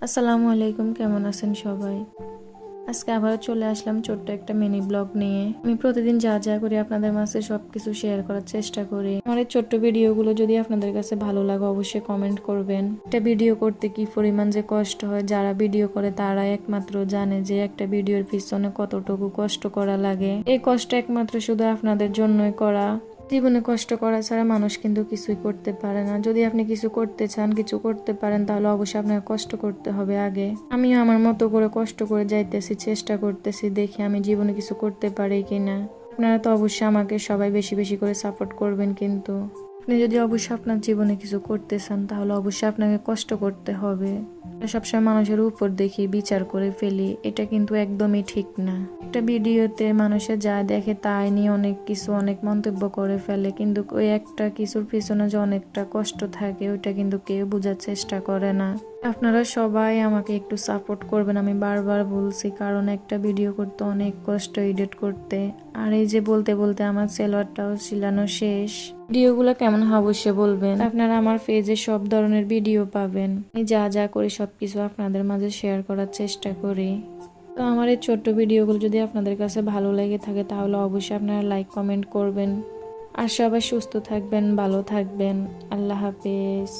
আসসালামু আলাইকুম, কেমন আছেন সবাই? আজকে আবারও চলে আসলাম ছোট্ট একটা মিনি ব্লগ নিয়ে। আমি প্রতিদিন যা যা করি আপনাদের মাঝে সবকিছু শেয়ার করার চেষ্টা করি। আমার এই ছোট্ট ভিডিওগুলো যদি আপনাদের কাছে ভালো লাগে অবশ্যই কমেন্ট করবেন। একটা ভিডিও করতে কি পরিমাণ যে কষ্ট হয়, যারা ভিডিও করে তারা একমাত্র জানে যে একটা ভিডিওর পিছনে কতটুকু কষ্ট করা লাগে। এই কষ্ট একমাত্র শুধু আপনাদের জন্যই করা। জীবনে কষ্ট করা ছাড়া মানুষ কিন্তু কিছুই করতে পারে না। যদি আপনি কিছু করতে চান, কিছু করতে পারেন, তাহলে অবশ্যই আপনাকে কষ্ট করতে হবে আগে। আমিও আমার মতো করে কষ্ট করে যাইতেছি, চেষ্টা করতেছি, দেখি আমি জীবনে কিছু করতে পারি কিনা। আপনারা তো অবশ্যই আমাকে সবাই বেশি বেশি করে সাপোর্ট করবেন। কিন্তু আপনি যদি অবশ্যই আপনার জীবনে কিছু করতে চান, তাহলে অবশ্যই আপনাকে কষ্ট করতে হবে। সবসময় মানুষের উপর দেখি বিচার করে ফেলি, এটা কিন্তু একদমই ঠিক না। একটা ভিডিওতে মানুষে যা দেখে তাই নিয়ে অনেক কিছু অনেক মন্তব্য করে ফেলে, কিন্তু ওই একটা কিছুর পিছনে যে অনেকটা কষ্ট থাকে ওইটা কিন্তু কেউ বোঝার চেষ্টা করে না। আপনারা সবাই আমাকে একটু সাপোর্ট করবেন, আমি বারবার বলছি, কারণ একটা ভিডিও করতে অনেক কষ্ট, এডিট করতে। আর এই যে বলতে বলতে আমার সেলোয়ারটাও ছিলানো শেষ। ভিডিওগুলো কেমন হয় অবশ্যই বলবেন। আপনারা আমার পেজে সব ধরনের ভিডিও পাবেন। আমি যা যা করি সবকিছু আপনাদের মাঝে শেয়ার করার চেষ্টা করি। তো আমার এই ছোট্ট ভিডিওগুলো যদি আপনাদের কাছে ভালো লেগে থাকে, তাহলে অবশ্যই আপনারা লাইক কমেন্ট করবেন। আর সবাই সুস্থ থাকবেন, ভালো থাকবেন। আল্লাহ হাফেজ।